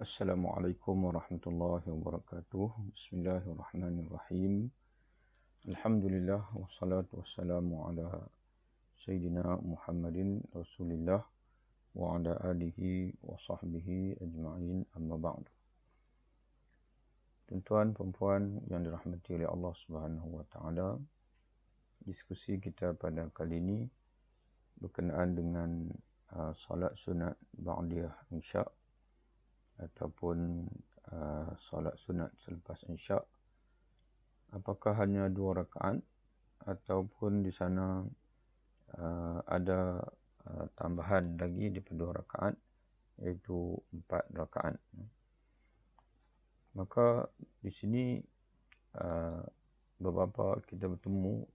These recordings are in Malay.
Assalamualaikum warahmatullahi wabarakatuh. Bismillahirrahmanirrahim. Alhamdulillah wassalatu wassalamu ala Sayyidina Muhammadin Rasulillah wa ala alihi wa sahbihi ajma'in, amma ba'du. Tuan-tuan, perempuan yang dirahmati oleh Allah Subhanahu wa taala, diskusi kita pada kali ini berkenaan dengan salat sunat ba'diyah insya' ataupun solat sunat selepas insya'. Apakah hanya 2 rakaat ataupun di sana ada tambahan lagi daripada 2 rakaat, iaitu 4 rakaat. Maka di sini beberapa kita bertemu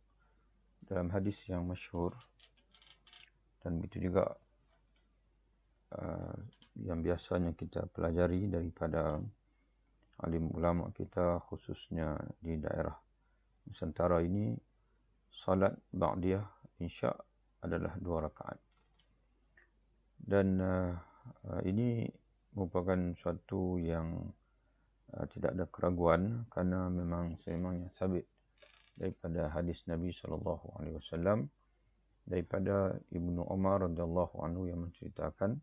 dalam hadis yang masyhur, dan begitu juga yang biasanya kita pelajari daripada alim ulama kita, khususnya di daerah Nusantara ini, salat ba'diyah insya' adalah 2 rakaat. Dan ini merupakan suatu yang tidak ada keraguan, kerana memang sememangnya sabit daripada hadis Nabi SAW, daripada Ibnu Umar radhiyallahu anhu yang menceritakan,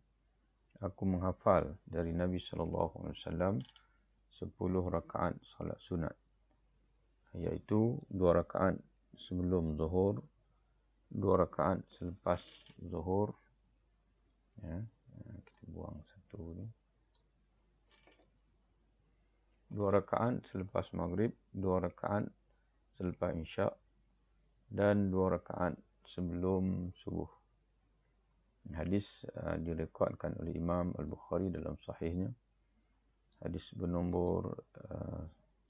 aku menghafal dari Nabi SAW 10 rakaat salat sunat, iaitu 2 rakaat sebelum zuhur, 2 rakaat selepas zuhur, ya, kita buang satu ni, 2 rakaat selepas maghrib, 2 rakaat selepas insya' dan 2 rakaat sebelum subuh. Hadis direkodkan oleh Imam Al-Bukhari dalam sahihnya, hadis bernombor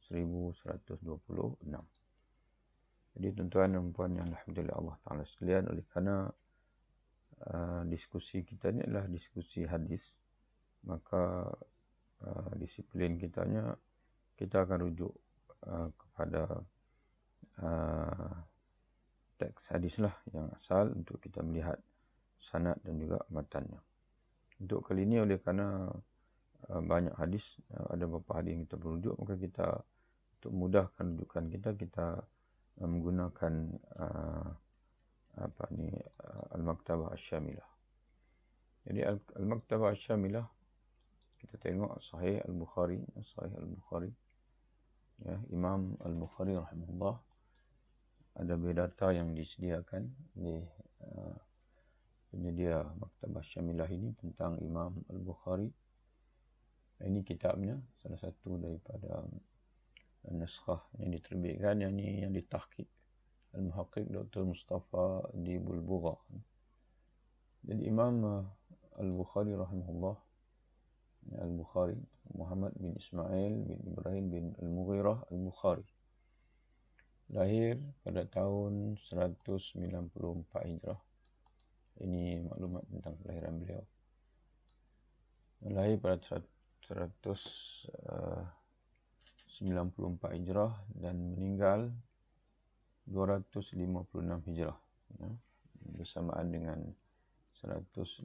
1126. Jadi tuan-tuan dan puan yang alhamdulillah Allah Ta'ala sekalian, oleh kerana diskusi kita ni adalah diskusi hadis, maka disiplin kitanya, kita akan rujuk kepada teks hadis lah yang asal untuk kita melihat sanad dan juga matannya. Untuk kali ini, oleh kerana banyak hadis, ada beberapa hadis yang kita berujuk, maka kita untuk memudahkan rujukan kita menggunakan Al-Maktabah Asy-Syamilah. Jadi Al-Maktabah Asy-Syamilah, kita tengok Sahih Al-Bukhari, ya, Imam Al-Bukhari rahimahullah, ada biodata yang disediakan oleh penyedia Maktabah Syamilah ini tentang Imam Al-Bukhari. Ini kitabnya, salah satu daripada naskah yang diterbitkan, yang ditahqiq Al-Muhaqqiq Dr. Mustafa Adibul Bugha. Jadi Imam Al-Bukhari rahimahullah, Al-Bukhari Muhammad bin Ismail bin Ibrahim bin Al-Mughirah Al-Bukhari, lahir pada tahun 194 Hijrah. Ini maklumat tentang kelahiran beliau. Lahir pada 194 Hijrah dan meninggal 256 Hijrah, ya, bersamaan dengan 810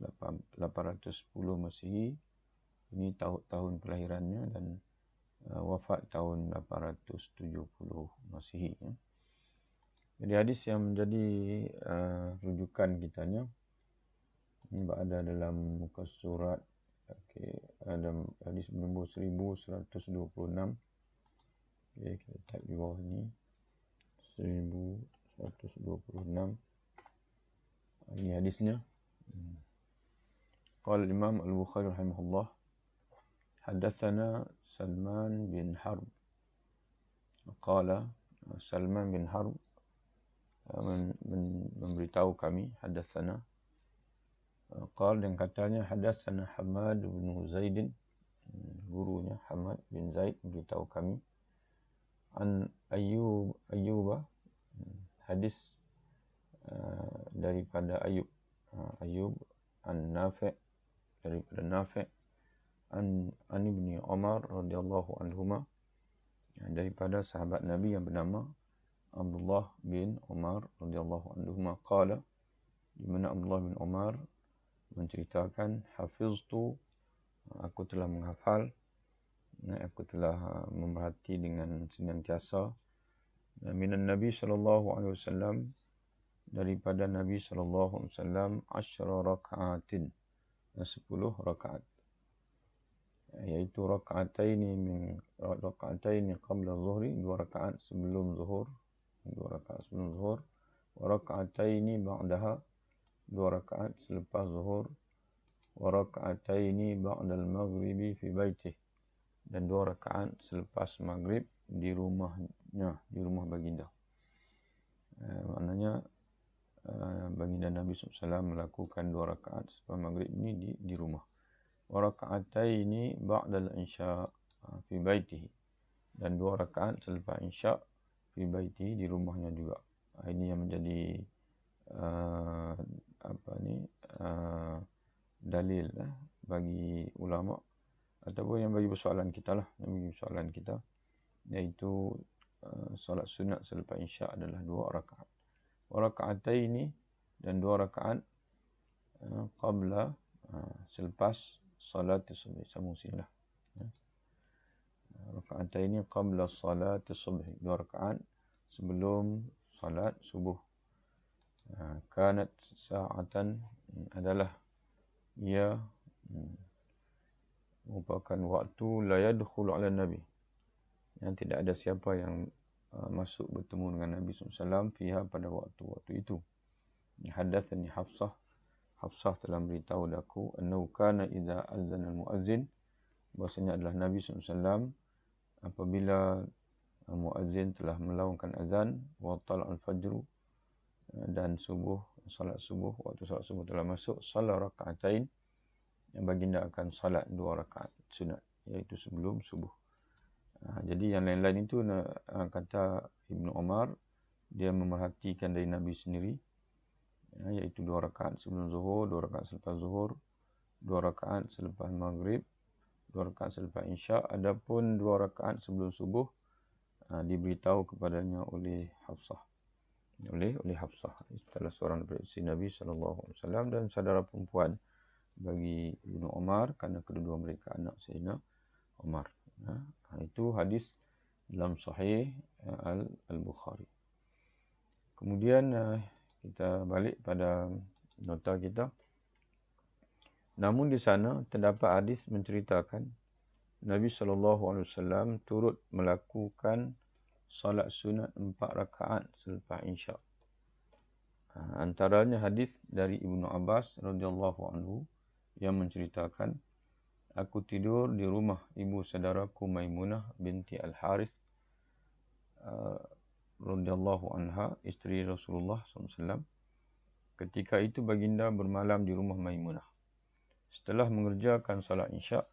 Masihi. Ini tahun kelahirannya, dan wafat tahun 870 Masihi, ya. Jadi hadis yang menjadi rujukan kitanya ini ada dalam muka surat, ada hadis nombor 1126. Kita type di bawah ni 1126. Ini hadisnya. Qala Imam Al-Bukhari rahimahullah, hadatsana Salman bin Harb. Qala Salman bin Harb memberitahu kami, hadatsana, qala, dan katanya, hadatsana Hamad bin Zaid, gurunya Hamad bin Zaid memberitahu kami, an Ayyuba, hadis daripada Ayyub an Nafi', daripada Nafi', an Ibni Umar radhiyallahu anhuma, daripada sahabat Nabi yang bernama Abdullah bin Umar radhiyallahu anhuma, qala, di mana Abdullah bin Umar menceritakan, hafiztu Aku telah menghafal, aku telah memerhati dengan senantiasa minan Nabi sallallahu alaihi wasallam, daripada Nabi sallallahu alaihi wasallam, 10 rakaatin, 10 rakaat, iaitu raka'ataini qabla zuhri, 2 rakaat sebelum zuhur, 2 rakaat sebelum zuhur, wa raka'ataini ba'daha, 2 rakaat selepas zuhur, wa raka'ataini ba'dal maghribi fi baitih, dan 2 rakaat selepas maghrib di rumahnya, di rumah baginda. Maknanya baginda Nabi SAW melakukan 2 rakaat selepas maghrib ini di rumah. Wa raka'ataini ba'dal insya' fi baitihi, dan 2 rakaat selepas insya' fi baitihi, di rumahnya juga. Ini yang menjadi dalil bagi ulama, ataupun yang bagi persoalan kita lah, yang bagi persoalan kita, iaitu solat sunat selepas insya' adalah 2 rakaat. Wa raka'ataini, dan 2 rakaat qabla, selepas salat subuh. Sambung sinilah. Raka'ataini qabla salat subuh, 2 rakaat sebelum salat subuh. Kanat sa'atan, adalah ia merupakan waktu la yadkhulu ala Nabi, yang tidak ada siapa yang masuk bertemu dengan Nabi SAW fiha, pada waktu-waktu itu. Hadatsani Hafsah, Hafsah telah beritahu daku, annahu kana idza azana al-muazzin, bahasanya adalah Nabi SAW apabila muazzin telah melaungkan azan, wa tala al-fajr, dan salat subuh, waktu salat subuh telah masuk, salat raka'atain, yang baginda akan salat 2 rakaat sunat, iaitu sebelum subuh. Jadi yang lain-lain itu kata Ibnu Umar, dia memerhatikan dari Nabi sendiri, iaitu 2 rakaat sebelum zuhur, 2 rakaat selepas zuhur, 2 rakaat selepas maghrib, 2 rakaat selepas insya'. Adapun 2 rakaat sebelum subuh diberitahu kepadanya oleh Hafsah. Oleh Hafsah, salah seorang daripada isteri Nabi SAW dan saudara perempuan bagi Ibnu Umar, kerana kedua mereka anak Sayyidina Umar. Itu hadis dalam Sahih Al-Bukhari. Kemudian kita balik pada nota kita. Namun di sana terdapat hadis menceritakan Nabi SAW turut melakukan salat sunat 4 rakaat selepas insya'. Antaranya hadis dari Ibnu Abbas radhiyallahu anhu yang menceritakan, aku tidur di rumah ibu saudaraku Maimunah binti Al-Harith radhiyallahu anha, isteri Rasulullah SAW. Ketika itu baginda bermalam di rumah Maimunah. Setelah mengerjakan salat insya',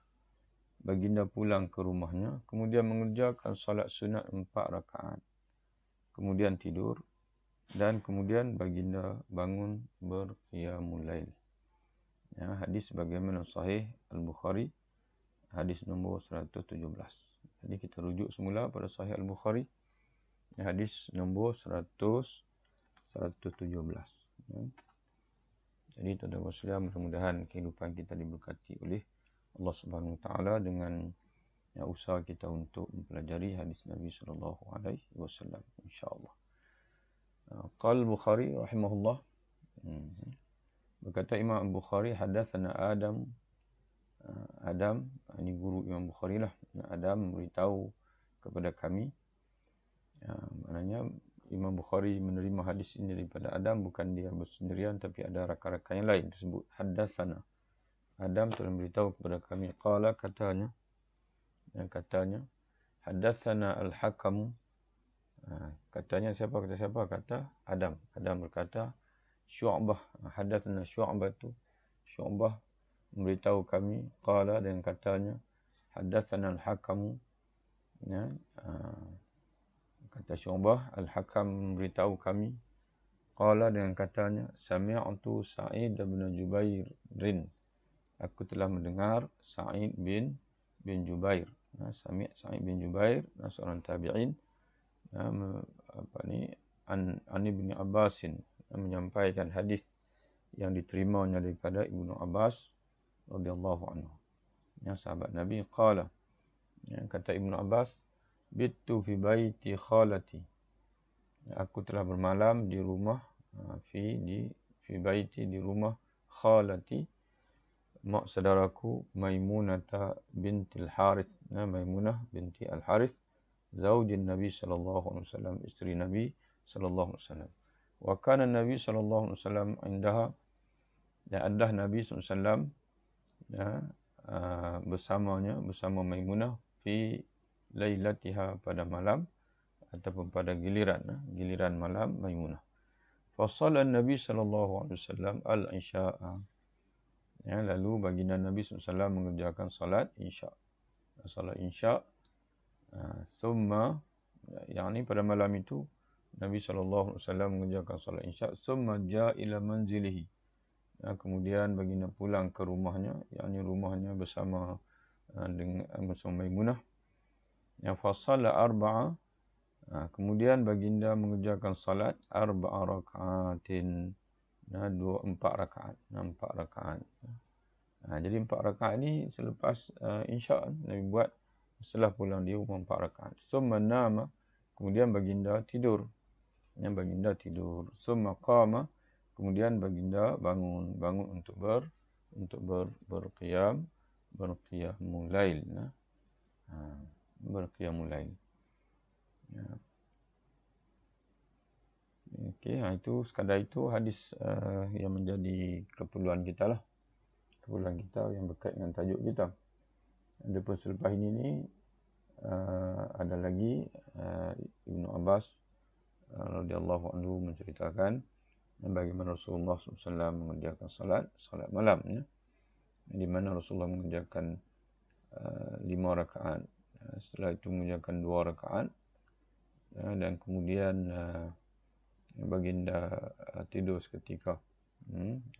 baginda pulang ke rumahnya, kemudian mengerjakan salat sunat 4 rakaat, kemudian tidur, dan kemudian baginda bangun berqiyamul lail. Hadis bagaimana Sahih Al-Bukhari, hadis nombor 117. Jadi kita rujuk semula pada Sahih Al-Bukhari, hadis nombor 117. Jadi tuan-tuan sekalian, mudah-mudahan kehidupan kita diberkati oleh Allah Subhanahu Wa Taala dengan usaha kita untuk mempelajari hadis Nabi sallallahu alaihi wasallam, insya-Allah. Qala Bukhari rahimahullah, berkata Imam Bukhari, hadatsana Adam, ini guru Imam Bukhari lah. Adam memberitahu kepada kami, maknanya Imam Bukhari menerima hadis ini daripada Adam, bukan dia bersendirian, tapi ada rakan-rakan yang lain tersebut. Hadatsana, Adam telah memberitahu kepada kami, qala, katanya, hadatsana al-Hakam. Katanya siapa? Kata siapa? Kata Adam. Adam berkata, Syu'bah, hadatsana Syu'bah tu, Syu'bah memberitahu kami, qala, dengan katanya, hadatsana al-Hakam. Kata Syu'bah, Al-Hakam memberitahu kami, qala, dengan katanya, sami'tu Sa'id bin Jubairin, aku telah mendengar Sa'id bin Jubair. Sa'id bin Jubair, seorang tabi'in, an Ibn Abbasin, menyampaikan hadis yang diterimanya daripada Ibnu Abbas radhiyallahu anhu. yang sahabat Nabi, qala, kata Ibnu Abbas, bittu fi baiti khalati, aku telah bermalam di rumah, fi baiti, di rumah khalati, mak saudaraku, Maimunah binti Al-Harith, Maimunah binti Al-Harith, zaujin Nabi sallallahu alaihi wasallam, isteri Nabi sallallahu alaihi wasallam. Wa kana Nabi sallallahu alaihi wasallam indaha, dan ada Nabi sallallahu alaihi wasallam bersamanya, bersama Maimunah, fi lailatiha, pada malam ataupun pada giliran malam Maimunah. Fa shalla Nabi sallallahu alaihi wasallam al-isya'a, lalu baginda Nabi SAW mengerjakan salat isya. Salat isya, summa, yang ni pada malam itu Nabi SAW mengerjakan salat isya. Summa ja ila manzilihi, kemudian baginda pulang ke rumahnya, yakni rumahnya bersama Maimunah. Yang fasala arba'a, kemudian baginda mengerjakan salat arba'a raka'atin, 4 rakaat. Jadi 4 rakaat ni selepas insya' Nabi buat setelah pulang di rumah 4 rakaat. Summa nama, kemudian baginda tidur. Summa qama, kemudian baginda bangun untuk berqiyamul lail. Berqiyamul lail. Okey, itu sekadar itu hadis yang menjadi keperluan kita lah. Keperluan kita yang berkait dengan tajuk kita. Adapun selepas ini ada lagi Ibnu Abbas radhiyallahu anhu menceritakan bagaimana Rasulullah SAW mengerjakan salat malam, di mana Rasulullah mengerjakan 5 rakaat. Setelah itu mengerjakan 2 rakaat, dan kemudian baginda tidur seketika.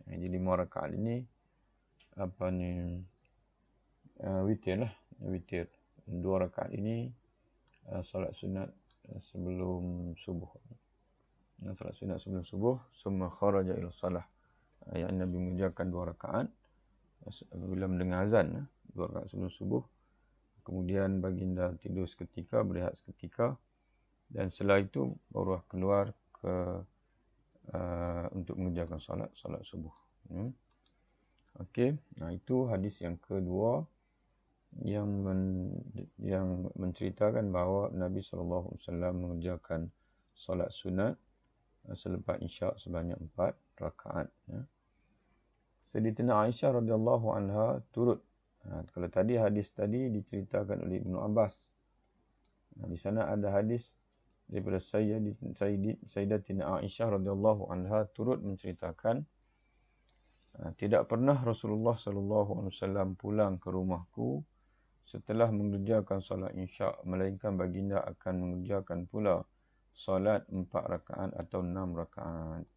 Jadi 5 rakaat ini witir lah. 2 rakaat ini salat sunat sebelum subuh. Salat sunat sebelum subuh. Summa kharaja ila salah, yang Nabi mengerjakan 2 rakaat bila mendengar azan, 2 rakaat sebelum subuh. Kemudian baginda tidur seketika, berehat seketika, dan setelah itu baru keluar untuk mengerjakan salat subuh. Okey, itu hadis yang kedua yang menceritakan bahawa Nabi SAW mengerjakan salat sunat selepas isyak sebanyak 4 rakaat. Sayyidatina Aisyah radhiyallahu anha turut. Kalau tadi hadis tadi diceritakan oleh Ibnu Abbas, di sana ada hadis daripada Sayyidatina Aisyah radhiyallahu anha turut menceritakan, tidak pernah Rasulullah sallallahu alaihi wasallam pulang ke rumahku setelah mengerjakan salat isyak, melainkan baginda akan mengerjakan pula salat 4 rakaat atau 6 rakaat.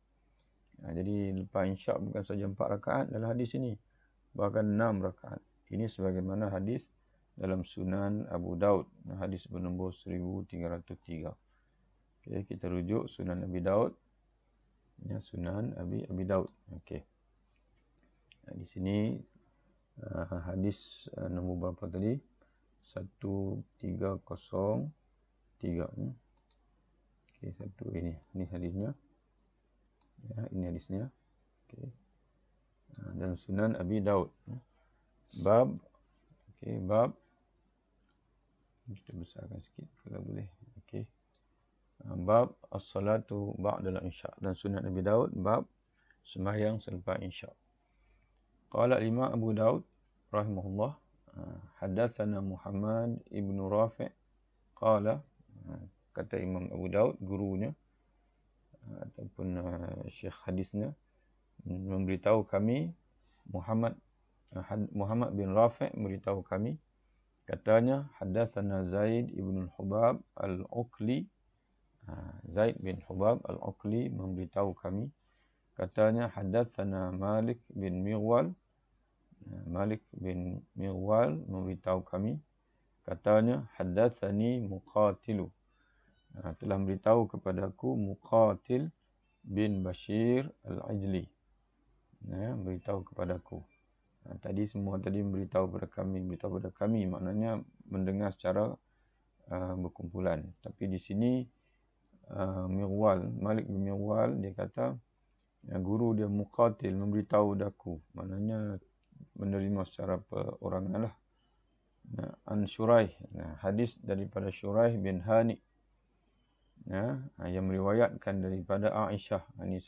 Jadi lepas isyak bukan saja 4 rakaat dalam hadis ini, bahkan 6 rakaat. Ini sebagaimana hadis dalam Sunan Abu Daud, hadis bernombor 1303. Okey, kita rujuk Sunan Abi Daud. Sunan Abi Daud. Okey. Di sini hadis nombor berapa tadi? 1303. Okey, satu ini hadisnya. Ini hadisnya. Okey. Dan Sunan Abi Daud. Bab. Okey, bab. Kita besarkan sikit kalau boleh. Okey. Bab as-salatu ba'da al-isya', dan Sunan Abi Daud bab sembahyang selepas isya'. Qala Imam Abu Daud rahimahullah, hadatsana Muhammad ibn Rafi', qala, kata Imam Abu Daud gurunya ataupun syekh hadisnya memberitahu kami, Muhammad bin Rafi' memberitahu kami, katanya hadatsana Zaid ibn Hubab al-Uqli, Zaid bin Hubab al-Uqli memberitahu kami, katanya hadatsana Malik bin Mighwal memberitahu kami, katanya hadatsani Muqatil, telah memberitahu kepadaku Muqatil bin Bashir al-Ajli, memberitahu kepadaku. Tadi semua beritahu pada kami maknanya mendengar secara berkumpulan. Tapi di sini Malik bin Mirwal dia kata guru dia Muqatil memberitahu daku, maknanya menerima secara perorangan lah. An Shuraih, hadis daripada Shuraih bin Hani yang meriwayatkan daripada Aisyah, ini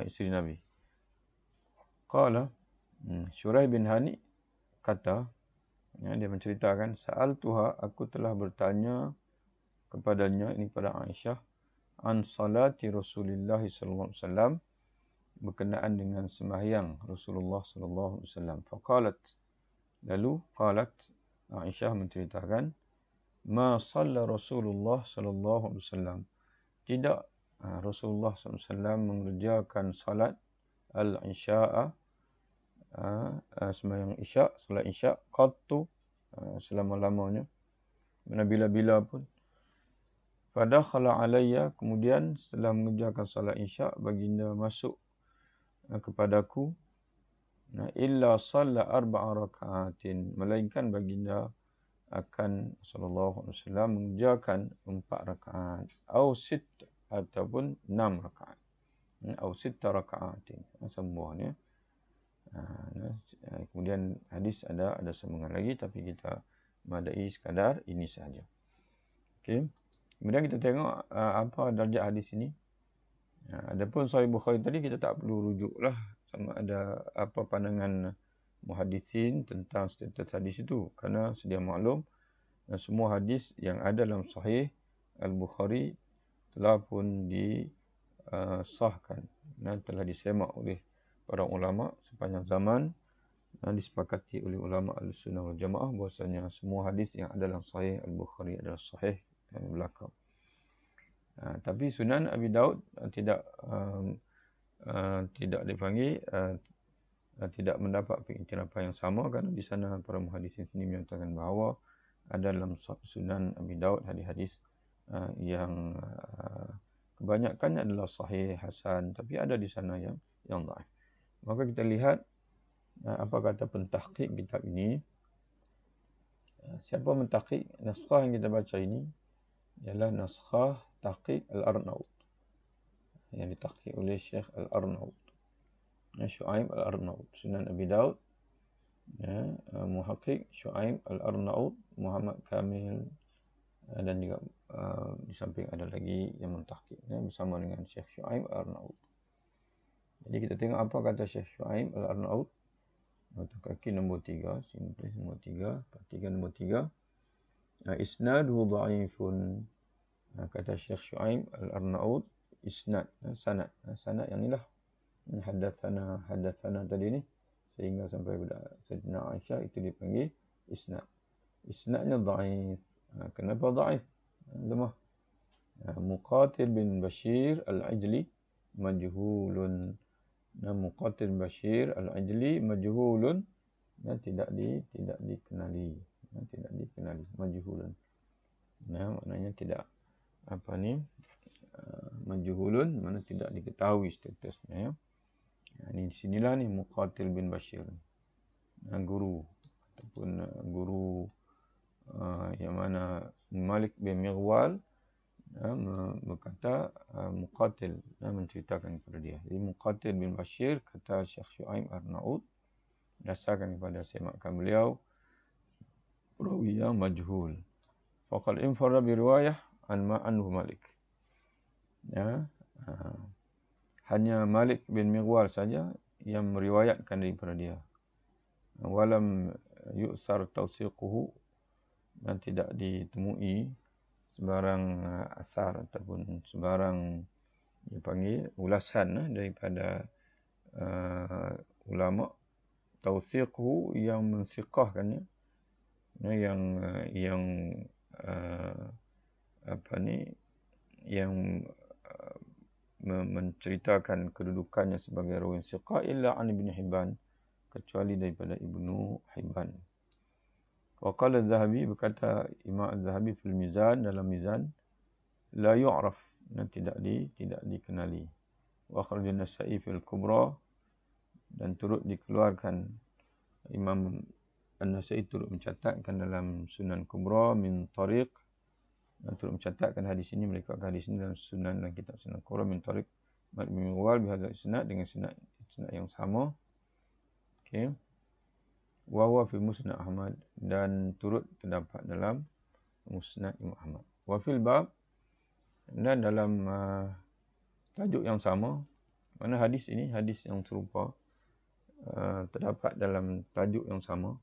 isteri Nabi. Qala, Shuraih bin Hani kata, dia menceritakan, sa'altuha, aku telah bertanya kepadanya, ini pada Aisyah, an salati Rasulullah sallallahu alaihi wasallam, berkenaan dengan sembahyang Rasulullah sallallahu alaihi wasallam. Faqalat, lalu qalat, Aisyah menceritakan, ma shalla Rasulullah sallallahu alaihi wasallam, tidak Rasulullah sallallahu alaihi wasallam mengerjakan salat al-isya'a, sembahyang isya', salat isya' qattu, selama-lamanya, bila-bila pun. Fadakhala alayya, kemudian setelah mengerjakan salat isya' baginda masuk kepadaku, illa shalla arba'a raka'atin, melainkan baginda akan sallallahu alaihi wasallam mengerjakan 4 rakaat, au sit, ataupun 6 rakaat, au sitta raka'atin, semuanya. Kemudian hadis ada sambungan lagi, tapi kita madai sekadar ini sahaja. Okey. Kemudian kita tengok apa darjah hadis ini. Adapun Sahih Bukhari tadi kita tak perlu rujuklah sama ada apa pandangan muhaddisin tentang status hadis itu, kerana sedia maklum semua hadis yang ada dalam Sahih Al-Bukhari telah pun disahkan dan telah disemak oleh para ulama sepanjang zaman, dan disepakati oleh ulama Ahlussunnah wal Jamaah bahwasanya semua hadis yang ada dalam Sahih Al-Bukhari adalah sahih yang belaka. Tapi Sunan Abi Daud tidak dipanggil, tidak mendapat pengiktirafan yang sama, kerana di sana para muhaddisin sendiri menyatakan bahawa ada dalam Sunan Abi Daud hadis-hadis yang kebanyakannya adalah sahih, hasan, tapi ada di sana yang dhaif. Maka kita lihat apa kata pentahqiq kitab ini. Siapa mentahqiq naskah yang kita baca ini? Ialah naskah tahqiq Al-Arnaud, yang ditahqiq oleh Syekh Al-Arnaud, Syuaib Al-Arnaud, Sunan Abi Daud, muhaqqiq Syuaib Al-Arnaud, Muhammad Kamil, dan juga di samping ada lagi yang mentahqiq bersama dengan Syekh Syuaib Al-Arnaud. Jadi kita tengok apa kata Syekh Syuaib Al-Arnaud. Kaki nombor 3, sini tulis nombor 3, perhatikan nombor 3. Isnaduhu dha'ifun. Kata Syekh Syuaib Al-Arnaud, isnad, sanad yang inilah hadatsana tadi ni, sehingga sampai pada Sayyidina Aisyah, itu dipanggil isnad. Isnadnya dhaif. Kenapa dhaif? Lemah. Muqatil bin Bashir Al-Ajli majhulun. Muqatil Bashir Al-Ajli majhulun, tidak dikenali, majhulun. Maknanya tidak majhulun, mana tidak diketahui statusnya. Ini di sinilah ni Muqatil bin Bashir, guru ataupun guru yang mana Malik bin Mirwal berkata Muqatil menceritakan kepada dia. Jadi Muqatil bin Bashir, kata Syekh Syuaib Al-Arnaud, dasarkan kepada semakan beliau, rawi yang majhul. Faqal infara bi riwayah anhu Malik. Hanya Malik bin Mirwal saja yang meriwayatkan daripada dia. Walam yu'sar tawsiquhu, dan tidak ditemui sebarang asar ataupun sebarang dipanggil ulasan daripada ulama tawsiquhu, yang mensiqahkannya, yang menceritakan kedudukannya sebagai rawi siqah, illa an Ibn Hibban, kecuali daripada Ibnu Hibban. Wa qala Az-Zahabi, berkata Imam Az-Zahabi fil Mizan, dalam Mizan, la yu'raf, tidak dikenali. Wa akhraj An-Nasa'i fil Kubra, dan turut dikeluarkan Imam An-Nasa'i turut mencatatkan dalam Sunan Kubra min tariq, dan turut mencatatkan hadis ini, mereka hadis ini dalam Sunan dan kitab Sunan Kubra min tariq Malik bin Mughal bihadzal isnad, dengan isnad yang sama. Okey. Wa huwa fi Musnad Ahmad, dan turut terdapat dalam Musnad Imam Ahmad. Wa fil bab, dan dalam tajuk yang sama, mana hadis ini hadis yang serupa, terdapat dalam tajuk yang sama,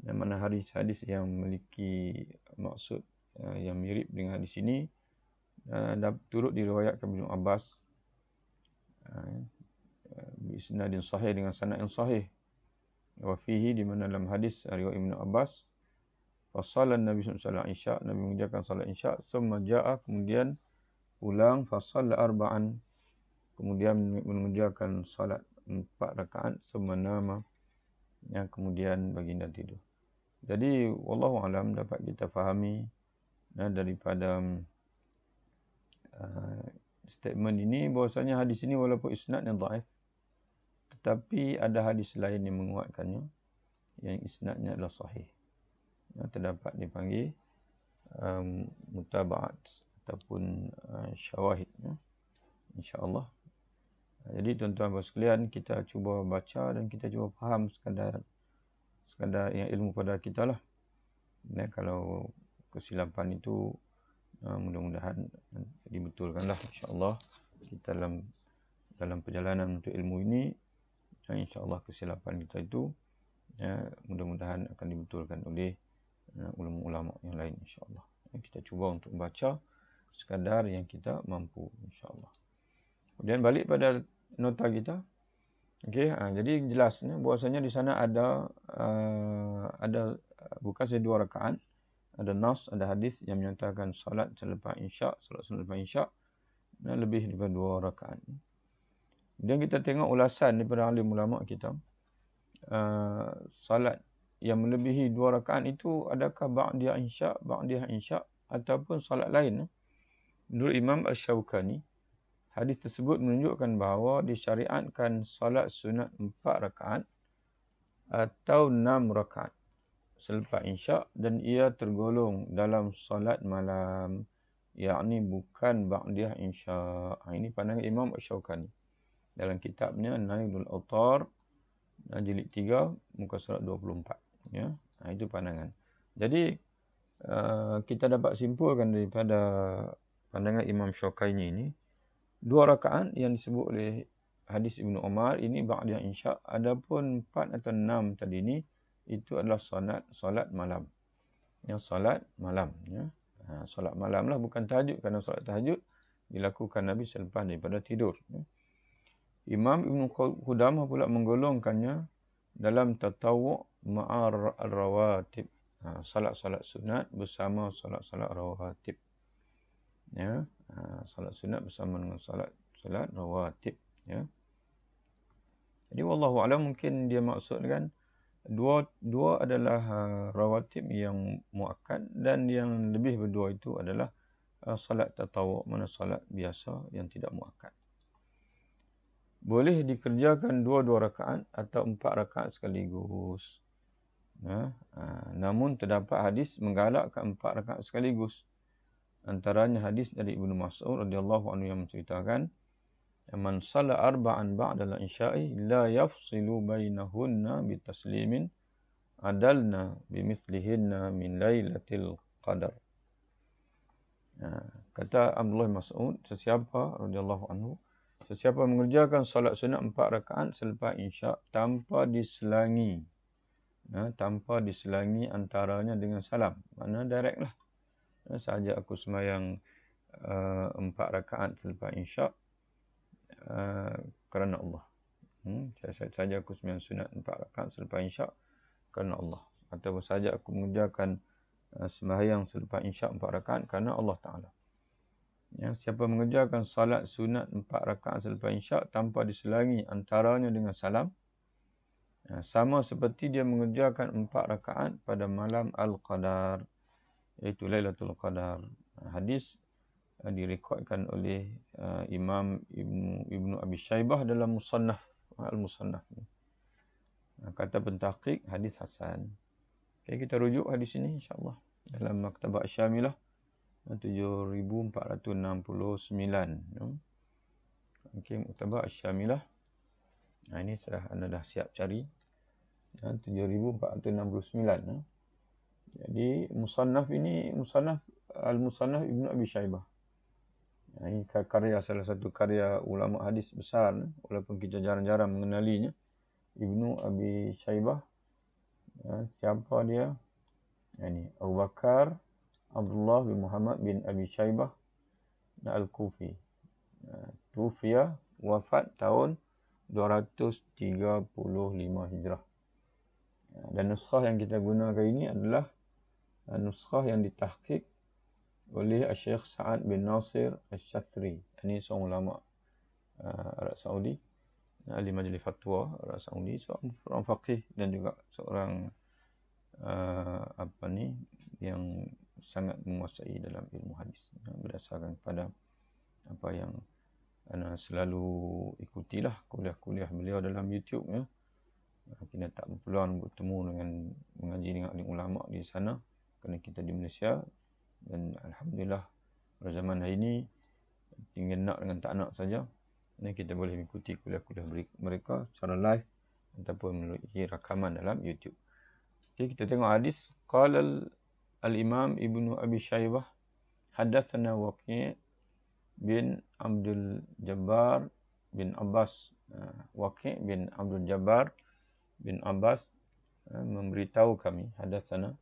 yang mana hadis-hadis yang memiliki maksud yang mirip dengan hadis ini turut diriwayatkan Ibnu Abbas bisnadin sahih, dengan sanad yang sahih. Wa fihi, di mana dalam hadis riwayat Ibnu Abbas, fasalan Nabi sallallahu alaihi wasallam isya, Nabi mengerjakan salat isya, summa jaa, kemudian pulang, fasalla arba'an, kemudian mengerjakan salat 4 rakaat, summa nama, yang kemudian baginda tidur. Jadi wallahu alam, dapat kita fahami daripada statement ini bahwasanya hadis ini walaupun isnadnya dhaif, tetapi ada hadis lain yang menguatkannya, yang isnadnya adalah sahih. Terdapat dipanggil mutaba'at ataupun syawahid, insya-Allah. Jadi tuan-tuan dan sekalian, kita cuba baca dan kita cuba faham sekadar yang ilmu pada kita lah. Kalau kesilapan itu mudah-mudahan dibetulkanlah, insya-Allah. Kita dalam perjalanan untuk ilmu ini, insya-Allah kesilapan kita itu mudah-mudahan akan dibetulkan oleh ulama-ulama yang lain, insya-Allah. Kita cuba untuk baca sekadar yang kita mampu, insya-Allah. Kemudian balik pada nota kita. Okey, jadi jelasnya bahwasanya di sana ada bukan saja 2 rakaat, ada nas, ada hadis yang menyatakan salat selepas isyak, salat selepas isyak lebih daripada 2 rakaat. Dan kita tengok ulasan daripada alim ulama kita, salat yang melebihi 2 rakaat itu adakah ba'diyah isyak ataupun salat lain. Menurut Imam Asy-Syaukani, hadis tersebut menunjukkan bahawa disyariatkan salat sunat 4 rakaat atau 6 rakaat selepas isyak, dan ia tergolong dalam salat malam, yakni bukan ba'diyah isyak. Ini pandangan Imam Asy-Syaukani dalam kitabnya Nailul Awtar, jilid 3, muka surat 24. Ya, itu pandangan. Jadi kita dapat simpulkan daripada pandangan Imam Syaukani ini, 2 rakaat yang disebut oleh hadis Ibnu Umar ini ba'da isyak. Adapun 4 atau 6 tadi ini, itu adalah solat malam. Yang solat malam, ya. Solat malam lah, bukan tahajud, kerana solat tahajud dilakukan Nabi selepas daripada tidur. Imam Ibn Qudamah pula menggolongkannya dalam tatawwu' ma'ar al-rawatib. Salat-salat sunat bersama salat-salat rawatib. Ya, salat sunat bersama dengan salat rawatib, ya. Jadi wallahu alam, mungkin dia maksudkan dua adalah rawatib yang muakkad, dan yang lebih berdua itu adalah salat tatawwu', mana salat biasa yang tidak muakkad. Boleh dikerjakan 2 rakaat atau 4 rakaat sekaligus. Namun terdapat hadis menggalakkan 4 rakaat sekaligus. Antaranya hadis dari Ibnu Mas'ud radhiyallahu anhu yang menceritakan, man shalla arba'an ba'da al-isya'i la yafsilu bainahunna bitaslimin adalna bimithlihinna min lailatul qadar. Kata Abdullah bin Mas'ud, sesiapa radhiyallahu anhu, sesiapa mengerjakan salat sunat 4 rakaat selepas isyak tanpa diselangi antaranya dengan salam, makna direct lah. Sahaja aku sembahyang 4 rakaat selepas isyak kerana Allah. Sahaja aku sembahyang sunat 4 rakaat selepas isyak kerana Allah. Atau sahaja aku mengerjakan sembahyang selepas isyak 4 rakaat kerana Allah Ta'ala. Ya, siapa mengerjakan salat sunat 4 rakaat selepas isyak tanpa diselangi antaranya dengan salam, sama seperti dia mengerjakan 4 rakaat pada malam Al-Qadar, iaitu Lailatul Qadar. Hadis direkodkan oleh Imam Ibnu Abi Syaibah dalam Musannaf Al-Musannaf ni. Kata pentahqiq hadis hasan. Okay, kita rujuk hadis ini insya-Allah dalam Maktabah Asy-Syamilah 7469. Okey, Maktabah Asy-Syamilah. Ini anda dah siap cari. 7469. Jadi Musannaf ini Al-Musannaf Ibnu Abi Syaibah. Ini karya, salah satu karya ulama hadis besar, walaupun kita jarang-jarang mengenalinya. Ibnu Abi Syaibah. Siapa dia? Ini Abu Bakar Abdullah bin Muhammad bin Abi Syaibah Al-Kufi. Tufiya, wafat tahun 235 Hijrah. Dan nuskhah yang kita gunakan ini adalah nuskhah yang ditahqiq oleh Syekh Sa'ad bin Nasir Asy-Syatri. Ini seorang ulama Arab Saudi, ahli majlis fatwa Arab Saudi, seorang faqih dan juga seorang yang sangat menguasai dalam ilmu hadis, berdasarkan pada apa yang ana selalu ikutilah kuliah-kuliah beliau dalam YouTube ya. Kita tak berpeluang bertemu dengan mengaji dengan alim ulama di sana kerana kita di Malaysia, dan alhamdulillah pada zaman hari ini tinggal nak dengan tak nak saja ni kita boleh mengikuti kuliah-kuliah mereka secara live ataupun melalui rakaman dalam YouTube. Okey, kita tengok hadis. Qala al-Imam Ibnu Abi Syaibah hadatsana Waqi' bin Abdul Jabbar bin Abbas. Waqi' bin Abdul Jabbar bin Abbas memberitahu kami, hadatsana,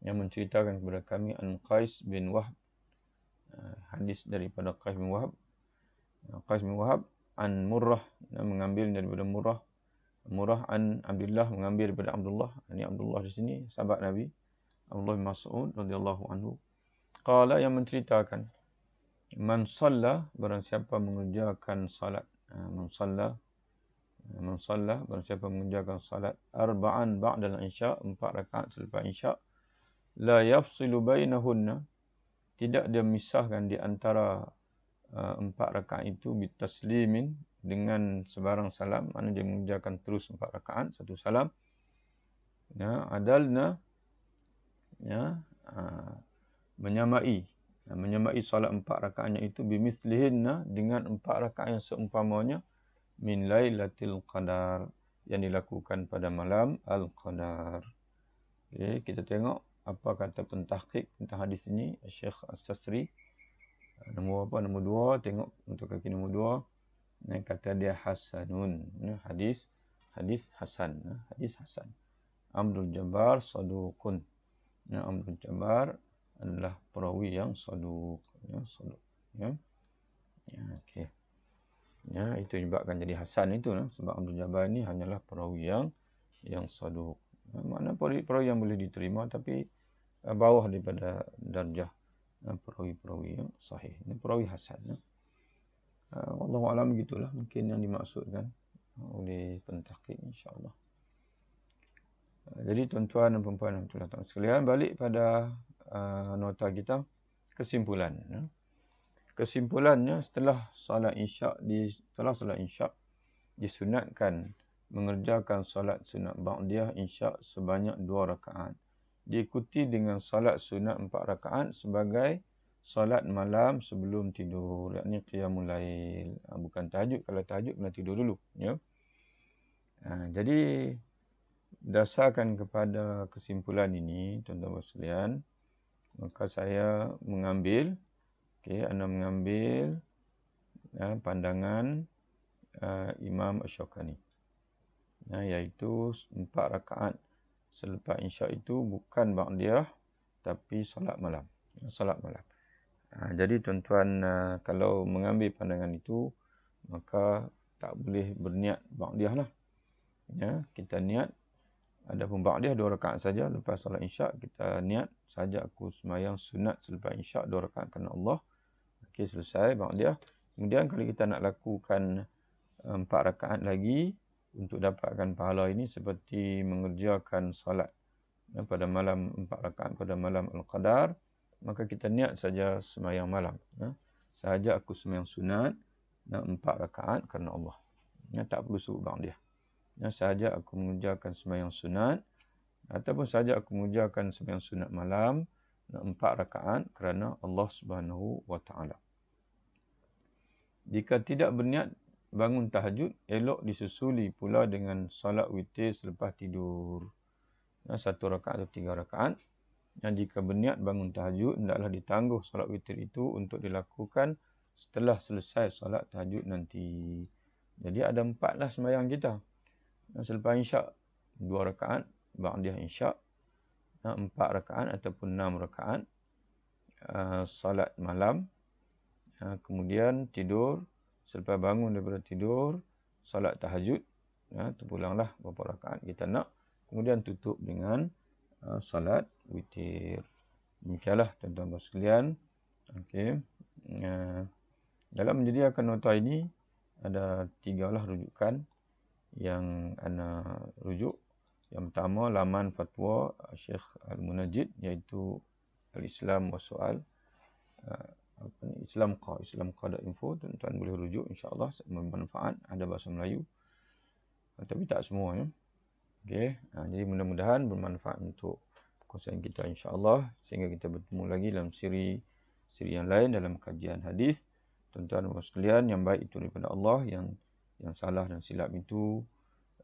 yang menceritakan kepada kami, an Qais bin Wahb, hadis daripada Qais bin Wahb. Qais bin Wahb an Murrah, mengambil daripada Murrah. Murrah an Abdullah, mengambil daripada Abdullah. Ini Abdullah di sini sahabat Nabi, Abdullah bin Mas'ud radhiyallahu anhu. Qala, yang menceritakan, man shalla, barang siapa mengerjakan salat, man shalla, barang siapa mengerjakan salat arba'an ba'dal isya, 4 rakaat selepas isya, la yafsilu bainahunna, tidak dia memisahkan di antara 4 rakaat itu bitaslimin, dengan sebarang salam, maknanya dia mengerjakan terus 4 rakaat satu salam. Ya, adalna, ya, menyamai salat 4 rakaatnya itu bimithlihinna, dengan 4 rakaat yang seumpamanya, min lailatul qadar, yang dilakukan pada malam al-qadar. Okay, kita tengok apa kata pentahqiq tentang hadis ini, Syekh As-Sasri. Nombor apa? Nombor 2. Tengok untuk kaki nombor 2. Kata dia hasanun. Hadis hasan. Hadis hasan. Abdul Jabbar saduqun. Abdul Jabbar adalah perawi yang saduq. Okey. Ya, itu menyebabkan jadi hasan itu, sebab Abdul Jabbar ini hanyalah perawi yang saduq. Makna perawi yang boleh diterima, tapi bawah daripada darjah perawi-perawi yang sahih. Ini perawi hasan. Wallahu a'lam, begitulah mungkin yang dimaksudkan oleh pentahqiq, insya-Allah. Jadi tuan-tuan dan puan-puan sekalian, balik pada nota kita, kesimpulan. Kesimpulannya, setelah salat isyak disunatkan mengerjakan salat sunat ba'diyah isyak sebanyak 2 rakaat, diikuti dengan salat sunat 4 rakaat sebagai salat malam sebelum tidur, yakni qiyamul lail. Bukan tahajud. Kalau tahajud kena tidur dulu, ya. Jadi dasarkan kepada kesimpulan ini, tuan-tuan sekalian, maka saya mengambil, anda mengambil pandangan Imam Asy-Syaukani, iaitu 4 rakaat selepas isyak itu bukan ba'diyah tapi salat malam. Jadi tuan-tuan, kalau mengambil pandangan itu, maka tak boleh berniat ba'diyah lah. Ya, kita niat adapun ba'diyah 2 rakaat saja lepas salat isyak, kita niat saja aku sembahyang sunat selepas isyak 2 rakaat kerana Allah. Okey, selesai ba'diyah. Kemudian kalau kita nak lakukan 4 rakaat lagi untuk dapatkan pahala ini, seperti mengerjakan salat pada malam 4 rakaat pada malam Al-Qadar, maka kita niat saja sembahyang malam. Sahaja aku sembahyang sunat 4 rakaat kerana Allah. Tak perlu sebut ba'diyah. Sahaja aku mengerjakan sembahyang sunat ataupun sahaja aku mengerjakan sembahyang sunat malam 4 rakaat kerana Allah Subhanahu wa taala. Jika tidak berniat bangun tahajud, elok disusuli pula dengan solat witir selepas tidur. 1 rakaat atau 3 rakaat. Dan jika berniat bangun tahajud, hendaklah ditangguh solat witir itu untuk dilakukan setelah selesai solat tahajud nanti. Jadi ada 4 lah sembahyang kita. Selepas isyak 2 rakaat, ba'diyah isyak, 4 rakaat ataupun 6 rakaat, solat malam, kemudian tidur, selepas bangun daripada tidur, solat tahajud, terpulanglah beberapa rakaat kita nak, kemudian tutup dengan solat witir. Demikianlah tuan-tuan sekalian. Okey. Dalam menyediakan nota ini ada 3 lah rujukan yang ana rujuk. Yang pertama laman fatwa Syekh Al-Munajjid, iaitu Al-Islam wa Soal, islamqa.info. Tuan-tuan boleh rujuk, insya-Allah bermanfaat. Ada bahasa Melayu tapi tak semua ya. Okey, jadi mudah-mudahan bermanfaat untuk perkongsian kita insya-Allah, sehingga kita bertemu lagi dalam siri yang lain dalam kajian hadis. Tuan-tuan dan sekalian, yang baik itu daripada Allah, yang salah dan silap itu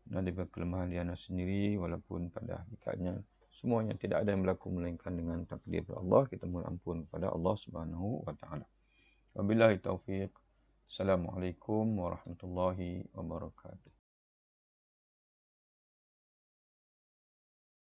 daripada kelemahan liana sendiri, walaupun pada hakikatnya semuanya tidak ada yang berlaku melainkan dengan takdir Allah. Kita mohon ampun kepada Allah Subhanahu wa taala. Wabillahi taufiq. Assalamualaikum warahmatullahi wabarakatuh.